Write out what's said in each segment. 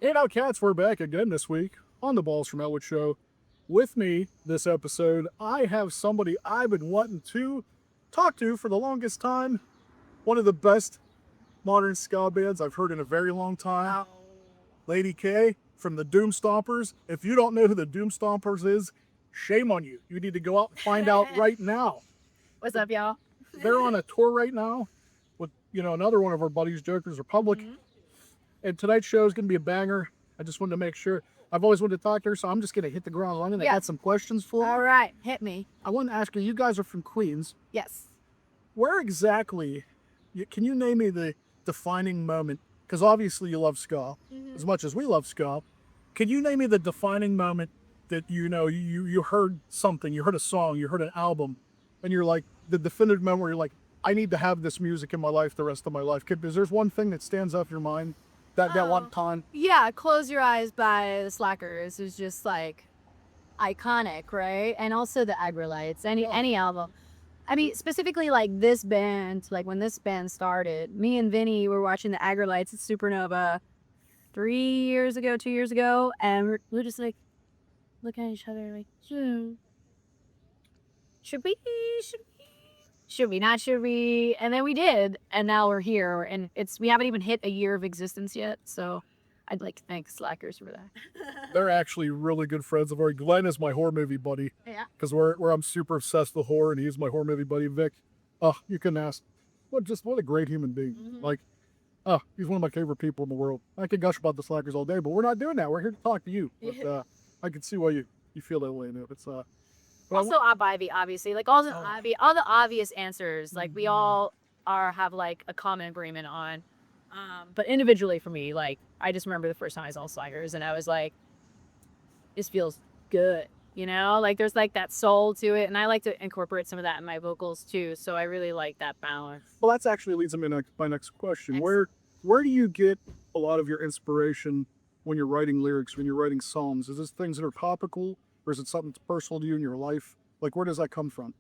And now, cats, we're back again this week on the Balls from Ellwood show. With me this episode, I have somebody I've been wanting to talk to for the longest time. One of the best modern ska bands I've heard in a very long time. Lady K from the Doomstompers. If you don't know who the Doomstompers is, shame on you. You need to go out and find out right now. What's up, y'all? They're on a tour right now with, another one of our buddies, Jokers Republic. And tonight's show is going to be a banger. I just wanted to make sure. I've always wanted to talk to her, so I'm just going to hit the ground running. I Yeah. got some questions for her. All right, hit me. I want to ask you, you guys are from Queens. Yes. Where exactly, can you name me the defining moment? Because obviously you love ska as much as we love ska. Can you name me the defining moment that you heard something, you heard a song, you heard an album, and you're like, the definitive moment where you're like, I need to have this music in my life the rest of my life? Is there one thing that stands out in your mind? That one time? Yeah, Close Your Eyes by the Slackers is just like iconic, right? And also the Agrolites, any album. I mean, specifically like this band, like when this band started, me and Vinny were watching the Agrolites at Supernova 2 years ago, and we're just like looking at each other like, should we, not should we? And then we did, and now we're here, and we haven't even hit a year of existence yet, so I'd like to thank Slackers for that. They're actually really good friends of ours. Glenn is my horror movie buddy. Yeah. Because where I'm super obsessed with horror, and he's my horror movie buddy, Vic. You can ask. What a great human being. He's one of my favorite people in the world. I could gush about the Slackers all day, but we're not doing that. We're here to talk to you. But I can see why you feel that way. It's Also, Ivy, obviously, like all the obvious answers, like we all have like a common agreement on. But individually for me, like I just remember the first time I saw Slackers, and I was like, this feels good, like there's like that soul to it, and I like to incorporate some of that in my vocals too. So I really like that balance. Well, that's actually leads me to my next question. Where do you get a lot of your inspiration when you're writing lyrics, when you're writing songs? Is this things that are topical, or is it something that's personal to you in your life? Like, where does that come from?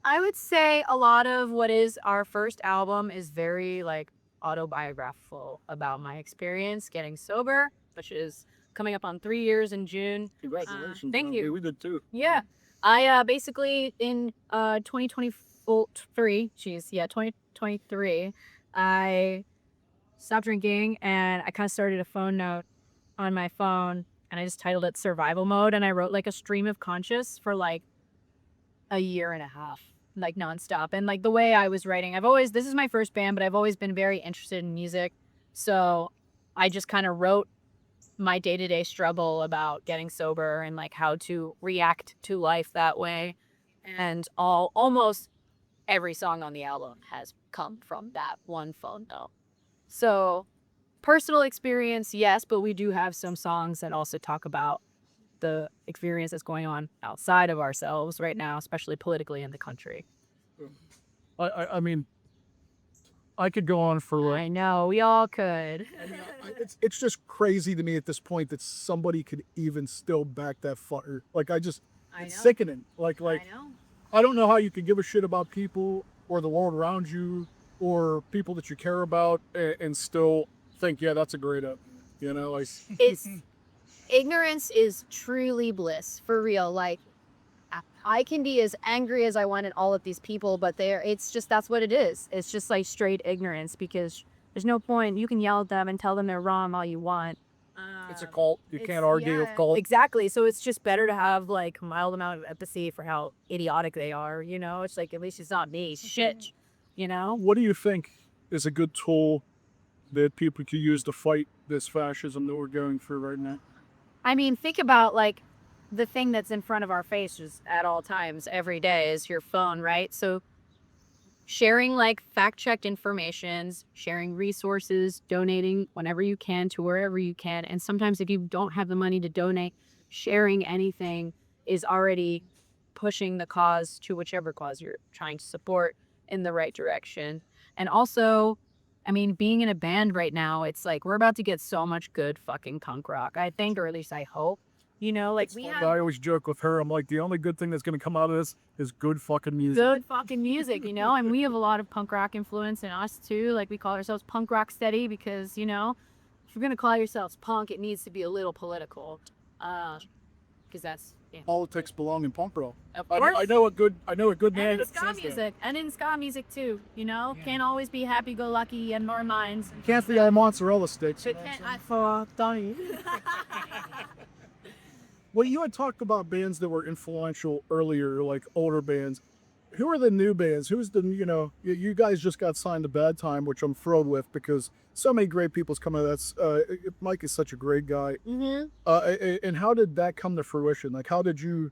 I would say a lot of what is our first album is very like autobiographical about my experience getting sober, which is coming up on 3 years in June. Congratulations. Thank you. We did too. Yeah. I basically in 2023, I stopped drinking, and I kind of started a phone note on my phone, and I just titled it Survival Mode, and I wrote like a stream of conscious for like a year and a half, like nonstop. And like the way I was writing, this is my first band, but I've always been very interested in music. So I just kind of wrote my day-to-day struggle about getting sober and like how to react to life that way. And almost every song on the album has come from that one phone note. So personal experience, yes, but we do have some songs that also talk about the experience that's going on outside of ourselves right now, especially politically in the country. I mean, I could go on for I know, we all could. it's just crazy to me at this point that somebody could even still back that fucker. Like it's sickening. Like I know. I don't know how you can give a shit about people or the world around you or people that you care about and still think, yeah, that's a great up. It's ignorance is truly bliss, for real. Like I can be as angry as I want at all of these people, but that's what it is. It's just like straight ignorance, because there's no point. You can yell at them and tell them they're wrong all you want. It's a cult. You can't argue with cult. Exactly. So it's just better to have like a mild amount of empathy for how idiotic they are. It's like, at least it's not me. Shit. What do you think is a good tool that people could use to fight this fascism that we're going through right now? I mean, think about like the thing that's in front of our faces at all times, every day, is your phone, right? So sharing like fact-checked informations, sharing resources, donating whenever you can to wherever you can. And sometimes if you don't have the money to donate, sharing anything is already pushing the cause to whichever cause you're trying to support in the right direction. And also, I mean, being in a band right now, it's like we're about to get so much good fucking punk rock, I think, or at least I hope. Like I always joke with her. I'm like, the only good thing that's going to come out of this is good fucking music. Good fucking music, and we have a lot of punk rock influence in us too. Like we call ourselves punk rock steady because, if you're gonna call yourselves punk, it needs to be a little political, because that's Politics belong in punk rock. of I course. know a good man And in that ska says that. music, and in ska music too. You know, can't always be happy-go-lucky and more minds. Can't be mozzarella sticks. But can't I for Donnie? Well, you had talked about bands that were influential earlier, like older bands. Who are the new bands? Who's the, you guys just got signed to Bad Time, which I'm thrilled with because so many great people's coming. Mike is such a great guy. And how did that come to fruition? Like, how did you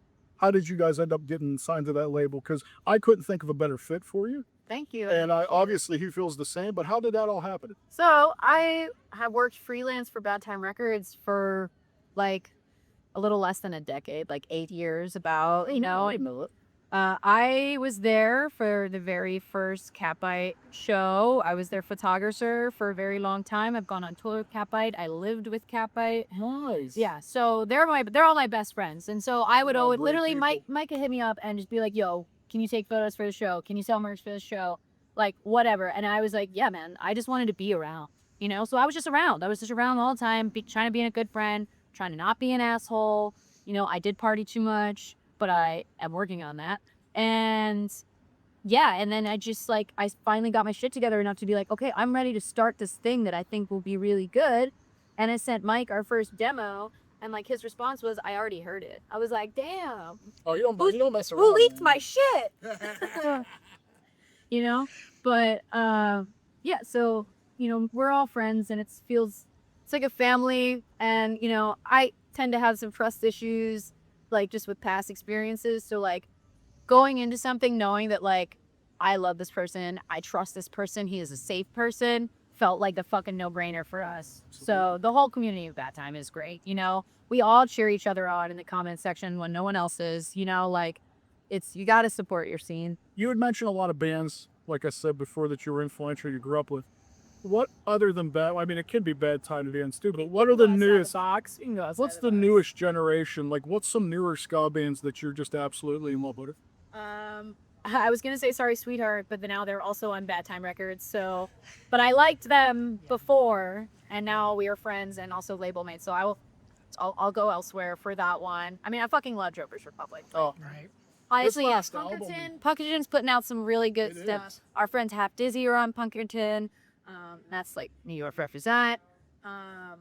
guys end up getting signed to that label? Because I couldn't think of a better fit for you. Thank you. And obviously he feels the same, but how did that all happen? So I have worked freelance for Bad Time Records for like a little less than a decade, like 8 years about, I was there for the very first Catbite show. I was their photographer for a very long time. I've gone on tour with Catbite. I lived with Catbite. Nice. Yeah, so they're all my best friends. And so I would always, great literally, people. Mike would hit me up and just be like, yo, can you take photos for the show? Can you sell merch for the show? Like, whatever. And I was like, yeah, man, I just wanted to be around, So I was just around. I was just around all the time, trying to be a good friend, trying to not be an asshole. I did party too much, but I am working on that. And yeah, and then I finally got my shit together enough to be like, okay, I'm ready to start this thing that I think will be really good. And I sent Mike our first demo, and like his response was, I already heard it. I was like, damn. Oh, you don't mess around. Who leaked man. my shit? But yeah, so we're all friends, and it's like a family, and I tend to have some trust issues, like just with past experiences. So like going into something knowing that like I love this person, I trust this person, he is a safe person, felt like the fucking no-brainer for us. So the whole community of Bad Time is great. We all cheer each other on in the comment section when no one else is. Like you got to support your scene. You had mentioned a lot of bands, like I said before, that you were influential, you grew up with. What other than Bad? I mean, it can be Bad Time to dance too, but what are the newest? What's the newest generation? Like, what's some newer ska bands that you're just absolutely in love with? I was gonna say Sorry Sweetheart, but now they're also on Bad Time Records. So, but I liked them before, and now we are friends and also label mates. So I'll go elsewhere for that one. I mean, I fucking love Drovers Republic. Oh, Right. Honestly, yeah, last album. Punkerton's putting out some really good stuff. is. Our friends Half Dizzy are on Punkerton. That's like New York represent. Oh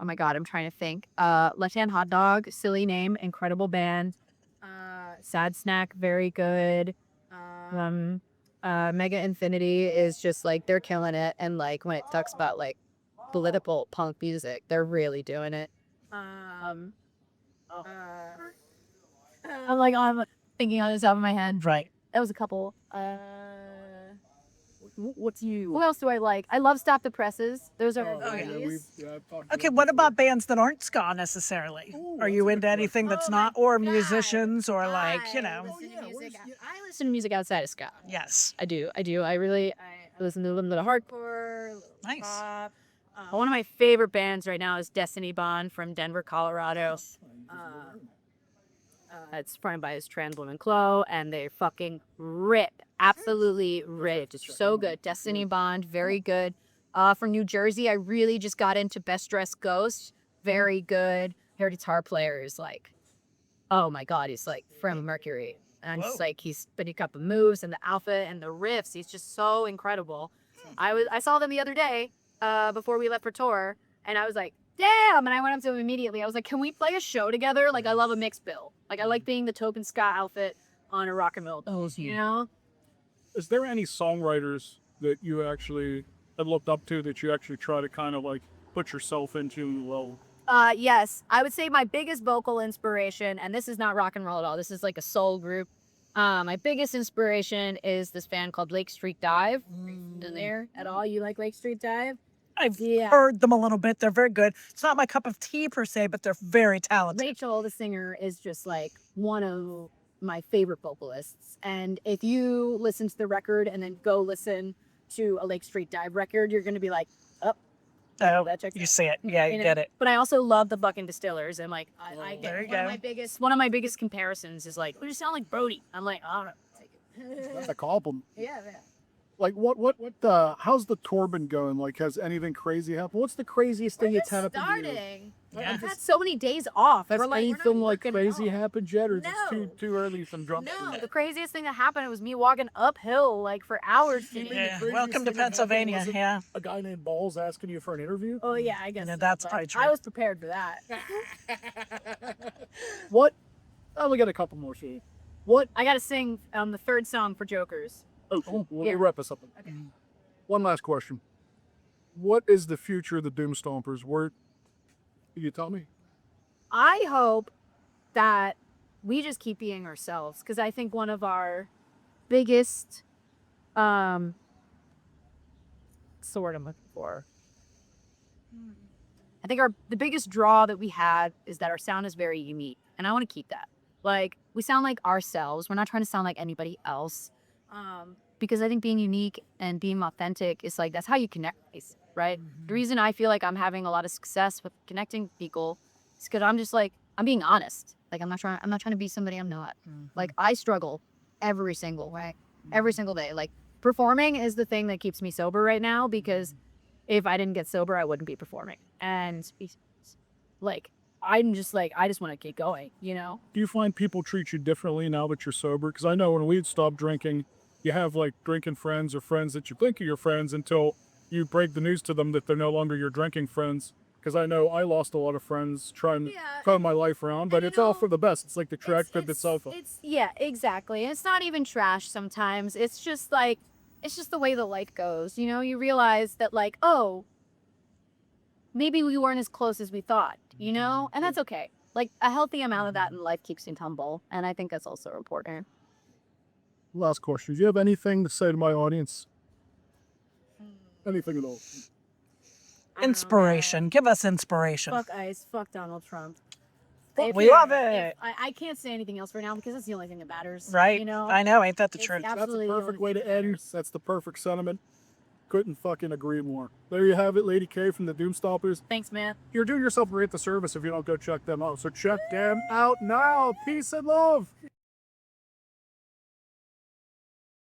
my God, I'm trying to think. Left Hand Hot Dog, silly name, incredible band. Sad Snack, very good. Mega Infinity is just like, they're killing it. And like when it talks about like political punk music, they're really doing it. I'm thinking on the top of my head. Right. That was a couple. Who else do I like? I love Stop the Presses. Those are Okay, what about bands that aren't ska necessarily? Are you into anything that's not, or musicians, or like, I listen to music outside of ska. Yes. I do. I listen to a little bit of hardcore. A little Nice. pop. One of my favorite bands right now is Destiny Bond from Denver, Colorado. It's fronted by his trans woman Chloe, and they fucking rip. Absolutely rip. It's so good. Destiny Bond, very good. From New Jersey, I really just got into Best Dressed Ghost. Very good. Her guitar player is like, oh my God, he's like from Mercury. And just like he's picking up the moves and the outfit and the riffs. He's just so incredible. I saw them the other day before we left for tour, and I was like, damn! And I went up to him immediately. I was like, can we play a show together? Like, I love a mixed bill. Like, I like being the token ska outfit on a rock and roll. Is there any songwriters that you actually have looked up to that you actually try to kind of like put yourself into? Well, Yes. I would say my biggest vocal inspiration, and this is not rock and roll at all, this is like a soul group. My biggest inspiration is this band called Lake Street Dive. In there at all? You like Lake Street Dive? I've heard them a little bit. They're very good. It's not my cup of tea per se, but they're very talented. Rachel, the singer, is just like one of my favorite vocalists. And if you listen to the record and then go listen to a Lake Street Dive record, you're going to be like, oh, that checks You out. see it. Yeah, you get it. But I also love the Bucking Distillers. And like, I get There you one of my biggest comparisons is like, oh, you sound like Brody. I'm like, I don't know. Take it. that's a compliment. Yeah. Like how's the tour been going? Like, has anything crazy happened? What's the craziest thing that's happened to you? starting. Yeah. I've had so many days off. Has We're like, we're not anything like working crazy out. happened yet, or is No. it too early from jump? No, the craziest thing that happened was me walking uphill like for hours. Yeah. craziest Welcome to thing that happened Pennsylvania. was Yeah. a guy named Balls asking you for an interview? Oh yeah, I guess Yeah, so, that's but probably true. I was prepared for that. What? Oh, we got a couple more shit. What? I gotta sing the third song for Jokers. Oh, we'll Here. wrap us up. Okay. One last question. What is the future of the Doomstompers? Where? Can you tell me? I hope that we just keep being ourselves, because I think one of our biggest sword I'm looking for. I think the biggest draw that we had is that our sound is very unique, and I want to keep that. Like, we sound like ourselves. We're not trying to sound like anybody else. Because I think being unique and being authentic is like, that's how you connect, right? The reason I feel like I'm having a lot of success with connecting people is because I'm just like, I'm being honest. Like, I'm not trying to be somebody I'm not. Like, I struggle every single way, every single day. Like, performing is the thing that keeps me sober right now, because if I didn't get sober, I wouldn't be performing. And like, I'm just like, I just want to keep going, you know? Do you find people treat you differently now that you're sober? Because I know when we'd stopped drinking, you have like drinking friends or friends that you think are your friends until you break the news to them that they're no longer your drinking friends. Because I know I lost a lot of friends trying to turn my life around, but it's all for the best. It's like the track that itself. Yeah, exactly. And it's not even trash sometimes. It's just like, it's just the way the life goes. You know, you realize that like, oh, maybe we weren't as close as we thought, you know? And that's okay. Like, a healthy amount of that in life keeps you humble. And I think that's also important. Last question. Do you have anything to say to my audience? Anything at all? Inspiration. Give us inspiration. Fuck ICE. Fuck Donald Trump. We love it. I can't say anything else right now because that's the only thing that matters. Right. You know? I know. Ain't that the It's truth? That's the absolutely the perfect only way thing to that end. matters. That's the perfect sentiment. Couldn't fucking agree more. There you have it, Lady K from the Doomstompers. Thanks, man. You're doing yourself a great disservice if you don't go check them out. So check them out now. Peace and love.